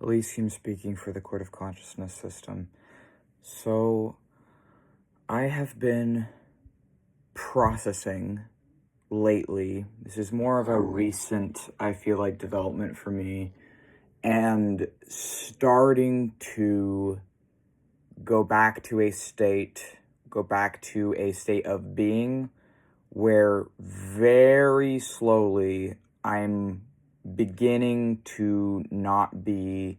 Elysium speaking for the Court of Consciousness system. So, I have been processing lately. This is more of a recent, I feel like, development for me, and starting to go back to a state of being where very slowly I'm beginning to not be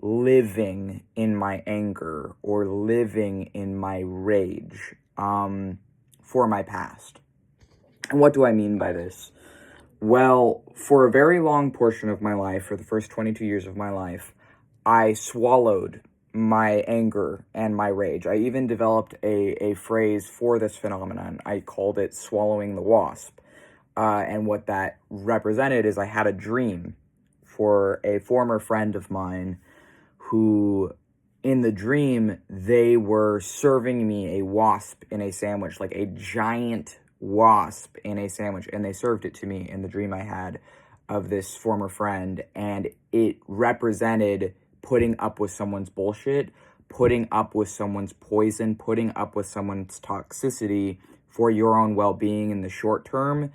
living in my anger or living in my rage for my past. And what do I mean by this? Well, for a very long portion of my life, for the first 22 years of my life, I swallowed my anger and my rage. I even developed a phrase for this phenomenon. I called it swallowing the wasp. And what that represented is I had a dream for a former friend of mine who, in the dream, they were serving me a wasp in a sandwich, like a giant wasp in a sandwich, and they served it to me in the dream I had of this former friend, and it represented putting up with someone's bullshit, putting up with someone's poison, putting up with someone's toxicity for your own well-being in the short term,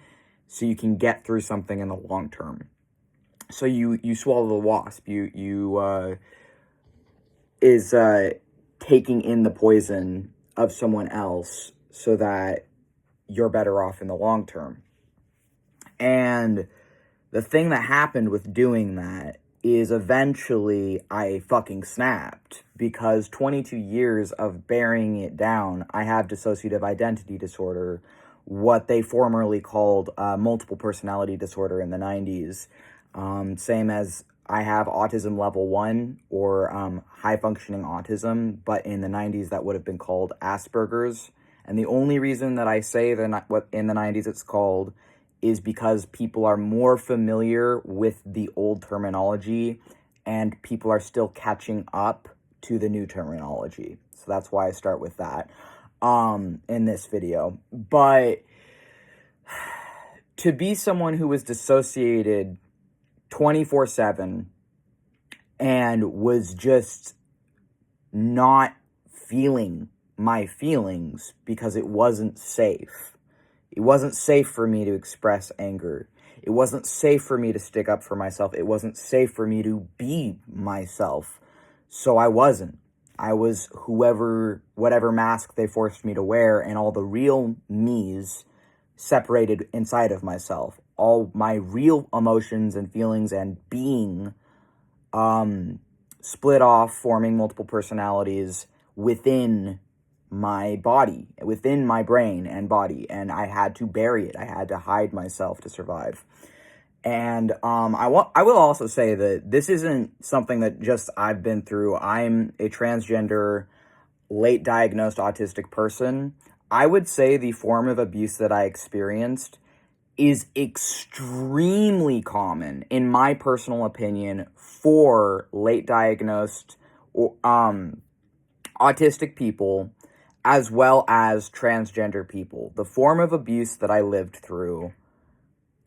so you can get through something in the long term. So you swallow the wasp, is taking in the poison of someone else so that you're better off in the long term. And the thing that happened with doing that is eventually I fucking snapped, because 22 years of burying it down, I have dissociative identity disorder, what they formerly called multiple personality disorder in the 90s. Same as I have autism level 1 or high functioning autism, but in the 90s that would have been called Asperger's. And the only reason that I say what in the 90s it's called is because people are more familiar with the old terminology and people are still catching up to the new terminology. So that's why I start with that in this video. But to be someone who was dissociated 24/7 and was just not feeling my feelings because it wasn't safe. It wasn't safe for me to express anger. It wasn't safe for me to stick up for myself. It wasn't safe for me to be myself. So I wasn't. I was whatever mask they forced me to wear, and all the real me's separated inside of myself. All my real emotions and feelings and being split off, forming multiple personalities within my body, within my brain and body, and I had to bury it. I had to hide myself to survive. And I will also say that this isn't something that just I've been through. I'm a transgender, late diagnosed autistic person. I would say the form of abuse that I experienced is extremely common, in my personal opinion, for late diagnosed autistic people as well as transgender people. The form of abuse that I lived through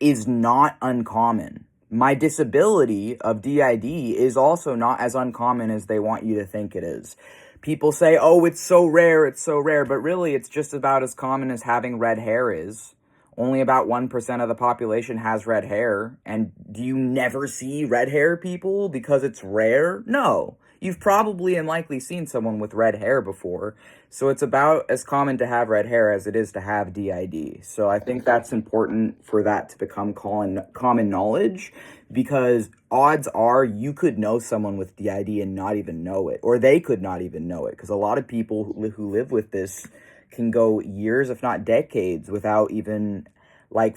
is not uncommon. My disability of DID is also not as uncommon as they want you to think it is. People say, oh, it's so rare, but really it's just about as common as having red hair is. Only about 1% of the population has red hair. And do you never see red hair people because it's rare? No. You've probably and likely seen someone with red hair before. So it's about as common to have red hair as it is to have DID. So I think that's important for that to become common knowledge, because odds are you could know someone with DID and not even know it, or they could not even know it, because a lot of people who live with this can go years, if not decades, without even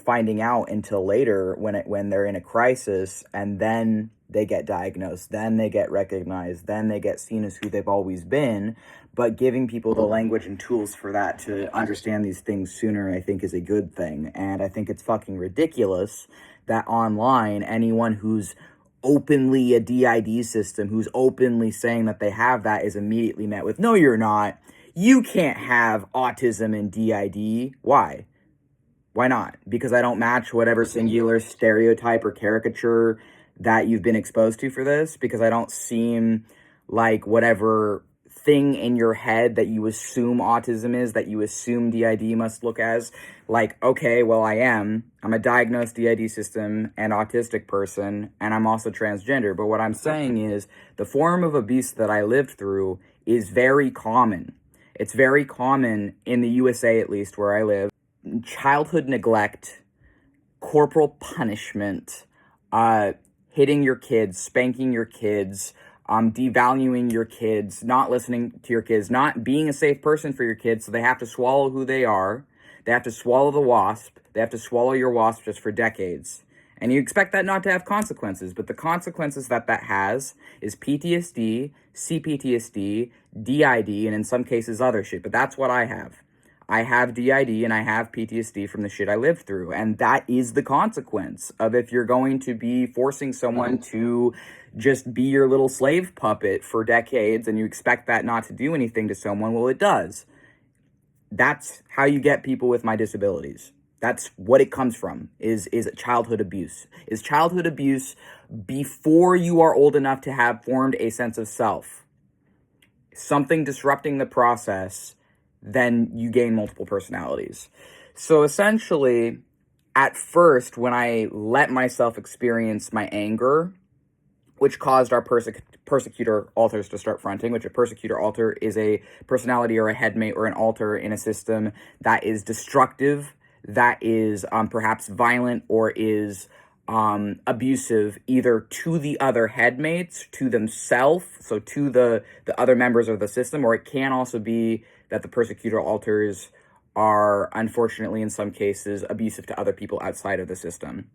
finding out until later when they're in a crisis, and then they get diagnosed, then they get recognized, then they get seen as who they've always been. But giving people the language and tools for that to understand these things sooner, I think, is a good thing. And I think it's fucking ridiculous that online, anyone who's openly a DID system, who's openly saying that they have that, is immediately met with, no, you're not. You can't have autism and DID. Why? Why not? Because I don't match whatever singular stereotype or caricature that you've been exposed to for this, because I don't seem like whatever thing in your head that you assume autism is, that you assume DID must look as, like, okay, well, I'm a diagnosed DID system and autistic person, and I'm also transgender. But what I'm saying is the form of abuse that I lived through is very common. It's very common in the USA, at least where I live. Childhood neglect, corporal punishment, hitting your kids, spanking your kids, devaluing your kids, not listening to your kids, not being a safe person for your kids, so they have to swallow who they are. They have to swallow the wasp. They have to swallow your wasp just for decades. And you expect that not to have consequences, but the consequences that has is PTSD, CPTSD, DID, and in some cases other shit. But that's what I have. I have DID and I have PTSD from the shit I lived through. And that is the consequence of if you're going to be forcing someone to just be your little slave puppet for decades and you expect that not to do anything to someone. Well, it does. That's how you get people with my disabilities. That's what it comes from, is childhood abuse. Is childhood abuse before you are old enough to have formed a sense of self. Something disrupting the process, then you gain multiple personalities. So essentially, at first, when I let myself experience my anger, which caused our persecutor alters to start fronting, which a persecutor alter is a personality or a headmate or an alter in a system that is destructive, that is perhaps violent, or is abusive either to the other headmates, to themselves, so to the other members of the system, or it can also be that the persecutor alters are, unfortunately, in some cases, abusive to other people outside of the system.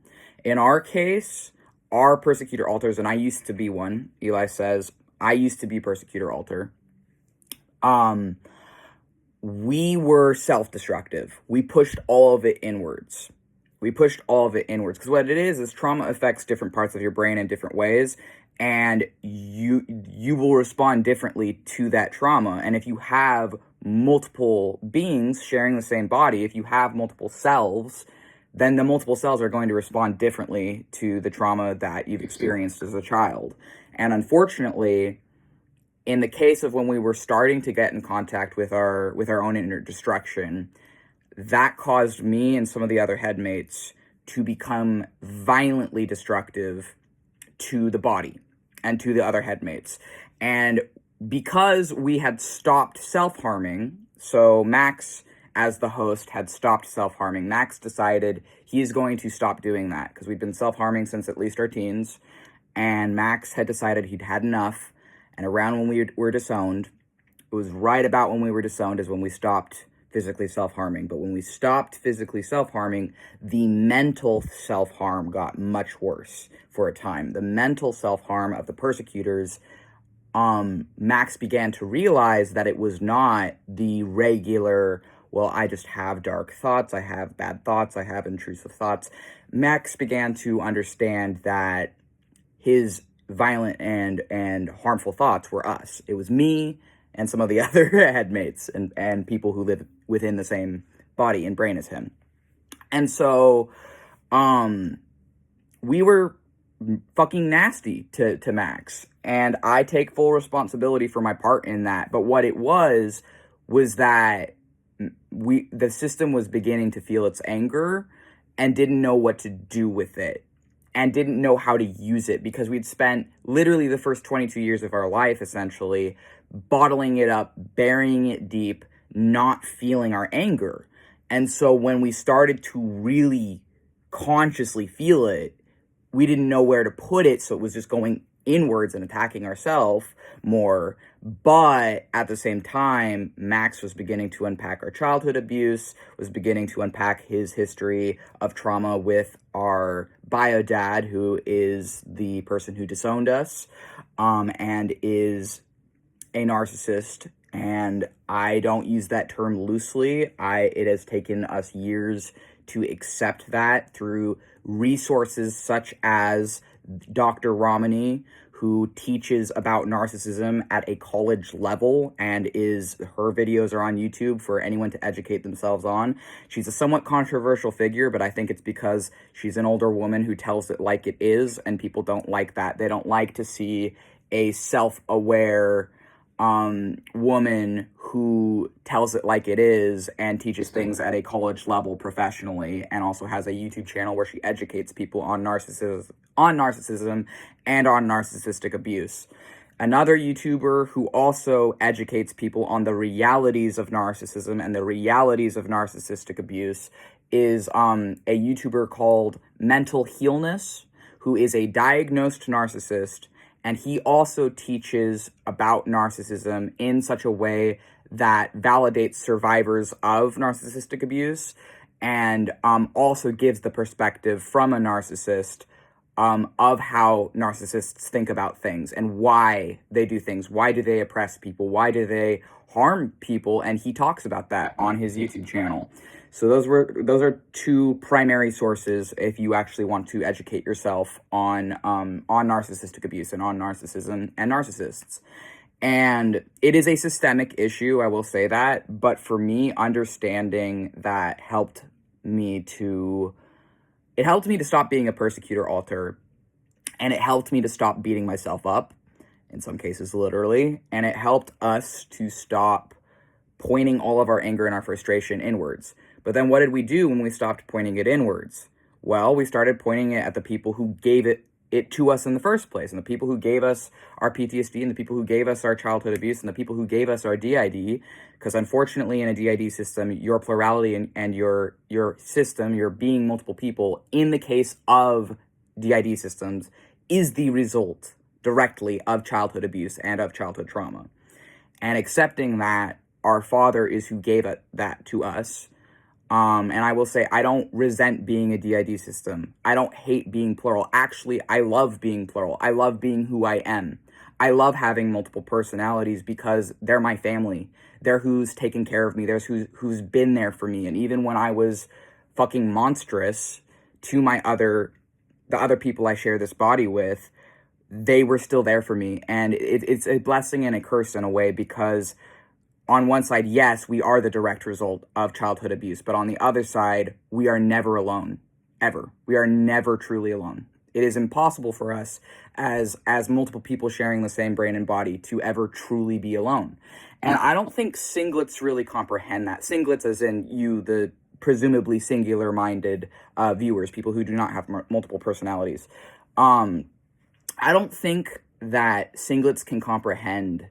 In our case, our persecutor alters, and I used to be one, Eli says, I used to be persecutor alter. We were self-destructive. We pushed all of it inwards. Because what it is trauma affects different parts of your brain in different ways, and you will respond differently to that trauma. And if you have multiple beings sharing the same body, if you have multiple selves, then the multiple cells are going to respond differently to the trauma that you've experienced as a child. And unfortunately, in the case of when we were starting to get in contact with our own inner destruction, that caused me and some of the other headmates to become violently destructive to the body and to the other headmates. And because we had stopped self-harming, so Max, as the host, had stopped self-harming, Max decided he's going to stop doing that, because we'd been self-harming since at least our teens, and Max had decided he'd had enough, and around when we were disowned, it was right about when we were disowned is when we stopped physically self-harming. But when we stopped physically self-harming, the mental self-harm got much worse for a time. The mental self-harm of the persecutors, Max began to realize that it was not the regular, well, I just have dark thoughts, I have bad thoughts, I have intrusive thoughts. Max began to understand that his violent and harmful thoughts were us. It was me and some of the other headmates and people who live within the same body and brain as him. And so, we were fucking nasty to Max. And I take full responsibility for my part in that. But what it was that the system was beginning to feel its anger and didn't know what to do with it. And didn't know how to use it, because we'd spent literally the first 22 years of our life, essentially, bottling it up, burying it deep, not feeling our anger. And so when we started to really consciously feel it, we didn't know where to put it, so it was just going inwards and attacking ourselves more. But at the same time, Max was beginning to unpack our childhood abuse, was beginning to unpack his history of trauma with our bio dad, who is the person who disowned us, and is a narcissist. And I don't use that term loosely. It has taken us years to accept that through resources such as Dr. Ramani, who teaches about narcissism at a college level, and her videos are on YouTube for anyone to educate themselves on. She's a somewhat controversial figure, but I think it's because she's an older woman who tells it like it is, and people don't like that. They don't like to see a self-aware woman who tells it like it is and teaches things at a college level professionally, and also has a YouTube channel where she educates people on narcissism and on narcissistic abuse. Another YouTuber who also educates people on the realities of narcissism and the realities of narcissistic abuse is a YouTuber called Mental Healness, who is a diagnosed narcissist. And he also teaches about narcissism in such a way that validates survivors of narcissistic abuse, and also gives the perspective from a narcissist of how narcissists think about things and why they do things. Why do they oppress people? Why do they harm people? And he talks about that on his YouTube channel. So those are two primary sources if you actually want to educate yourself on narcissistic abuse and on narcissism and narcissists. And it is a systemic issue, I will say that, but for me, understanding that helped me to stop being a persecutor alter, and it helped me to stop beating myself up, in some cases literally, and it helped us to stop pointing all of our anger and our frustration inwards. But then what did we do when we stopped pointing it inwards? Well, we started pointing it at the people who gave it to us in the first place, and the people who gave us our PTSD, and the people who gave us our childhood abuse, and the people who gave us our DID, because unfortunately in a DID system, your plurality and your system, your being multiple people, in the case of DID systems, is the result directly of childhood abuse and of childhood trauma. And accepting that our Father is who gave that to us. And I will say, I don't resent being a DID system. I don't hate being plural. Actually, I love being plural. I love being who I am. I love having multiple personalities because they're my family. They're who's taken care of me. There's who's been there for me. And even when I was fucking monstrous to the other people I share this body with, they were still there for me. And it's a blessing and a curse in a way, because on one side, yes, we are the direct result of childhood abuse, but on the other side, we are never alone, ever. We are never truly alone. It is impossible for us as multiple people sharing the same brain and body to ever truly be alone. And I don't think singlets really comprehend that. Singlets as in you, the presumably singular-minded viewers, people who do not have multiple personalities. I don't think that singlets can comprehend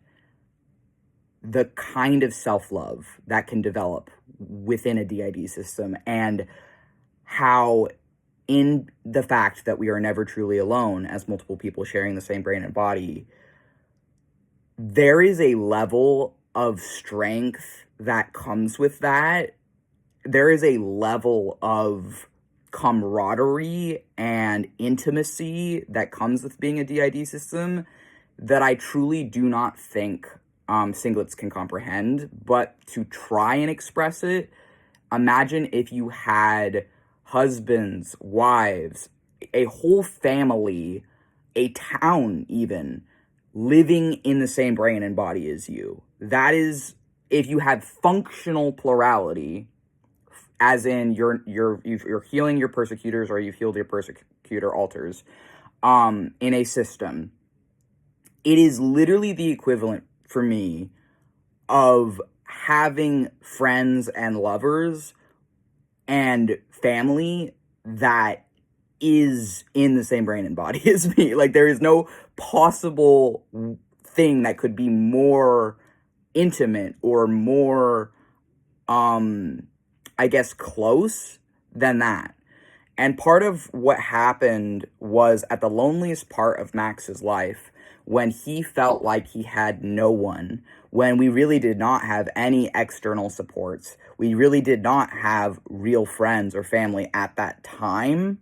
the kind of self-love that can develop within a DID system, and how in the fact that we are never truly alone as multiple people sharing the same brain and body, there is a level of strength that comes with that. There is a level of camaraderie and intimacy that comes with being a DID system that I truly do not think singlets can comprehend. But to try and express it, imagine if you had husbands, wives, a whole family, a town even, living in the same brain and body as you. That is, if you had functional plurality, as in you're healing your persecutors, or you've healed your persecutor alters, in a system, it is literally the equivalent for me of having friends and lovers and family that is in the same brain and body as me. Like, there is no possible thing that could be more intimate or more, I guess, close than that. And part of what happened was at the loneliest part of Max's life, when he felt like he had no one, when we really did not have any external supports, we really did not have real friends or family at that time.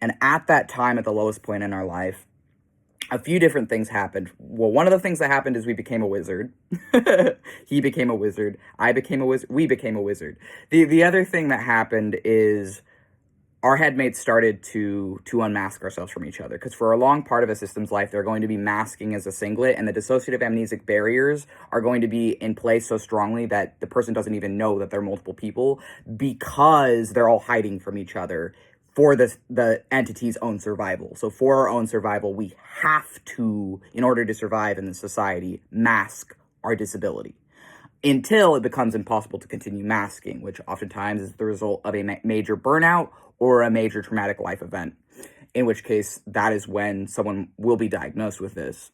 And at that time, at the lowest point in our life, a few different things happened. Well, one of the things that happened is we became a wizard. He became a wizard. I became a wizard. We became a wizard. The other thing that happened is our headmates started to unmask ourselves from each other, because for a long part of a system's life, they're going to be masking as a singlet, and the dissociative amnesic barriers are going to be in place so strongly that the person doesn't even know that they're multiple people, because they're all hiding from each other for the entity's own survival. So for our own survival, we have to, in order to survive in the society, mask our disability until it becomes impossible to continue masking, which oftentimes is the result of a major burnout or a major traumatic life event, in which case that is when someone will be diagnosed with this.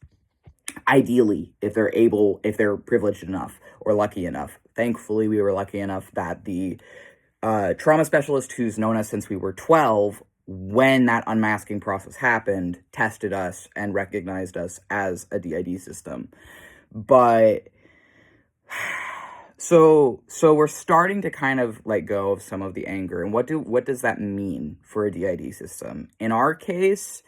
Ideally, if they're privileged enough or lucky enough. Thankfully, we were lucky enough that the trauma specialist, who's known us since we were 12, when that unmasking process happened, tested us and recognized us as a DID system. But so we're starting to kind of let go of some of the anger. And what does that mean for a DID system? In our case,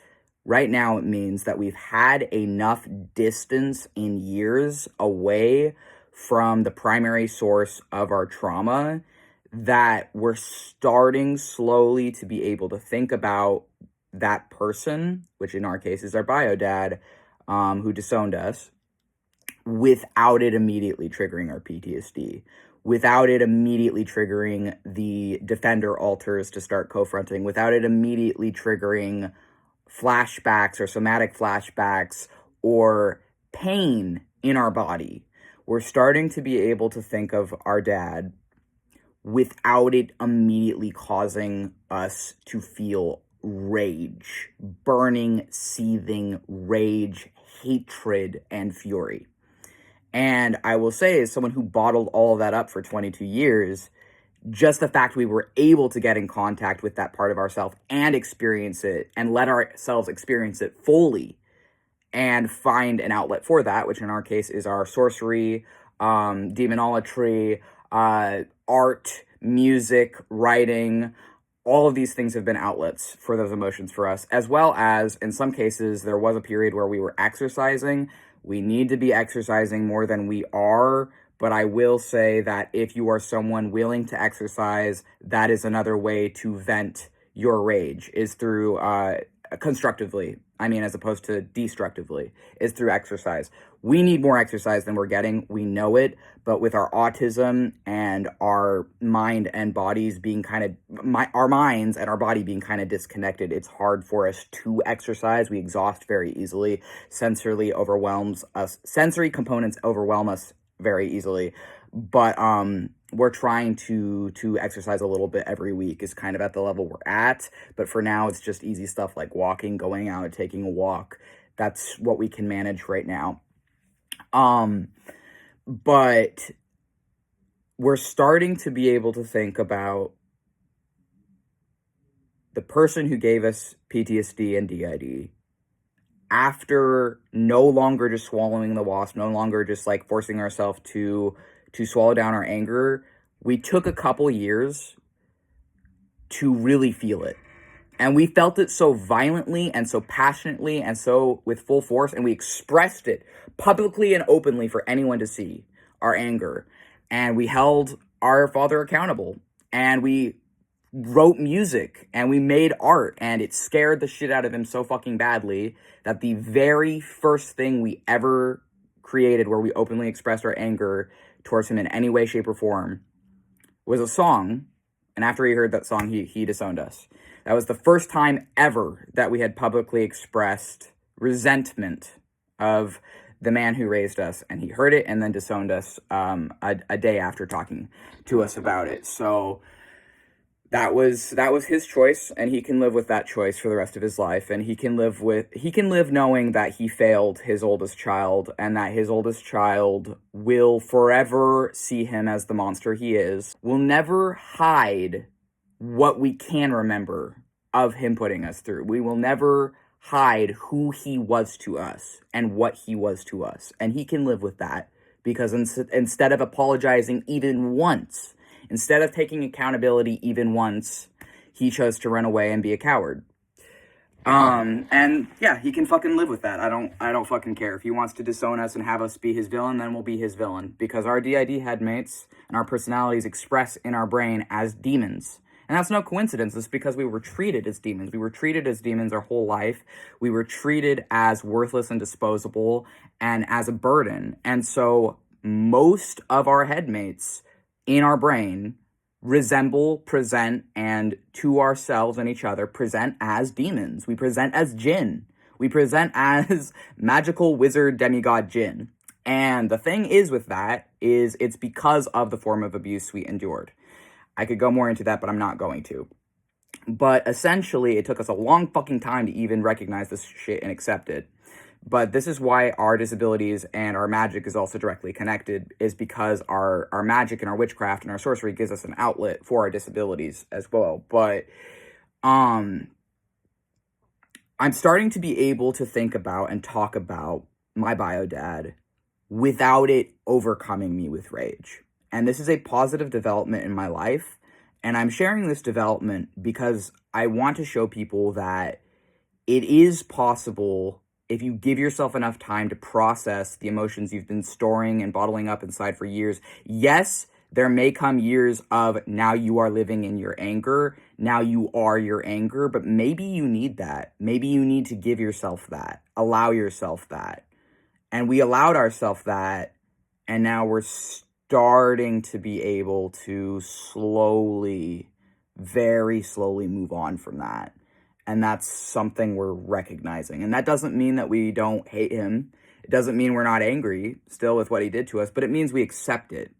right now it means that we've had enough distance in years away from the primary source of our trauma that we're starting slowly to be able to think about that person, which in our case is our bio dad, who disowned us, without it immediately triggering our PTSD, without it immediately triggering the defender alters to start co-fronting, without it immediately triggering flashbacks or somatic flashbacks or pain in our body. We're starting to be able to think of our dad without it immediately causing us to feel rage, burning, seething rage, hatred, and fury. And I will say, as someone who bottled all of that up for 22 years, just the fact we were able to get in contact with that part of ourselves and experience it and let ourselves experience it fully and find an outlet for that, which in our case is our sorcery, demonolatry, art, music, writing. All of these things have been outlets for those emotions for us, as well as, in some cases, there was a period where we were exercising. We need to be exercising more than we are, but I will say that if you are someone willing to exercise, that is another way to vent your rage, is through constructively, as opposed to destructively, is through exercise. We need more exercise than we're getting. We know it, but with our autism and our mind and bodies being our minds and our body being kind of disconnected, it's hard for us to exercise. We exhaust very easily. Sensory components overwhelm us very easily. But we're trying to exercise a little bit every week, is kind of at the level we're at. But for now, it's just easy stuff like walking, going out, taking a walk. That's what we can manage right now. But we're starting to be able to think about the person who gave us PTSD and DID after no longer just swallowing the wasp, no longer just like forcing ourselves to swallow down our anger. We took a couple years to really feel it. And we felt it so violently and so passionately and so with full force, and we expressed it publicly and openly for anyone to see, our anger. And we held our father accountable, and we wrote music, and we made art, and it scared the shit out of him so fucking badly that the very first thing we ever created where we openly expressed our anger towards him in any way, shape, or form was a song. And after he heard that song, he disowned us. That was the first time ever that we had publicly expressed resentment of the man who raised us, and he heard it and then disowned us a day after talking to us about it. So that was his choice, and he can live with that choice for the rest of his life. And he can live knowing that he failed his oldest child, and that his oldest child will forever see him as the monster he is. We'll never hide what we can remember of him putting us through. We will never hide who he was to us and what he was to us. And he can live with that, because instead of apologizing even once, instead of taking accountability even once, he chose to run away and be a coward. And yeah, he can fucking live with that. I don't fucking care. If he wants to disown us and have us be his villain, then we'll be his villain, because our DID headmates and our personalities express in our brain as demons. And that's no coincidence. It's because we were treated as demons. We were treated as demons our whole life. We were treated as worthless and disposable and as a burden. And so most of our headmates in our brain resemble, present, and to ourselves and each other present as demons. We present as jinn. We present as magical wizard demigod jinn. And the thing is with that is it's because of the form of abuse we endured. I could go more into that, but I'm not going to. But essentially, it took us a long fucking time to even recognize this shit and accept it. But this is why our disabilities and our magic is also directly connected, is because our magic and our witchcraft and our sorcery gives us an outlet for our disabilities as well. But I'm starting to be able to think about and talk about my bio dad without it overcoming me with rage. And this is a positive development in my life. And I'm sharing this development because I want to show people that it is possible, if you give yourself enough time to process the emotions you've been storing and bottling up inside for years. Yes, there may come years of now you are living in your anger. Now you are your anger. But maybe you need that. Maybe you need to give yourself that. Allow yourself that. And we allowed ourselves that. And now we're starting to be able to slowly, very slowly move on from that. And that's something we're recognizing. And that doesn't mean that we don't hate him. It doesn't mean we're not angry still with what he did to us, but it means we accept it.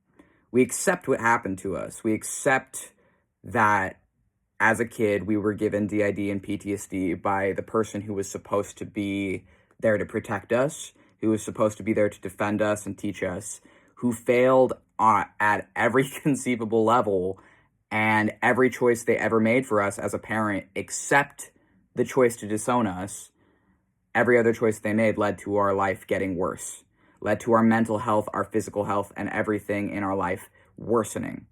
We accept what happened to us. We accept that as a kid, we were given DID and PTSD by the person who was supposed to be there to protect us, who was supposed to be there to defend us and teach us, who failed at every conceivable level and every choice they ever made for us as a parent, except the choice to disown us. Every other choice they made led to our life getting worse, led to our mental health, our physical health, and everything in our life worsening.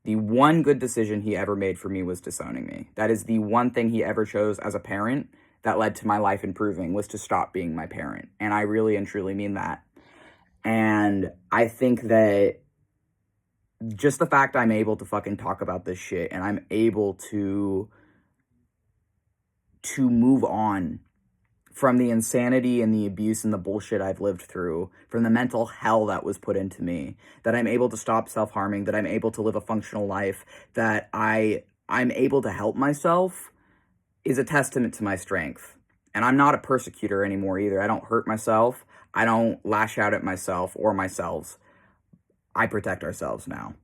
The one good decision he ever made for me was disowning me. That is the one thing he ever chose as a parent that led to my life improving, was to stop being my parent. And I really and truly mean that. And I think that just the fact I'm able to fucking talk about this shit and I'm able to move on from the insanity and the abuse and the bullshit I've lived through, from the mental hell that was put into me, that I'm able to stop self-harming, that I'm able to live a functional life, that I'm able to help myself, is a testament to my strength. And I'm not a persecutor anymore either. I don't hurt myself. I don't lash out at myself or myself. I protect ourselves now.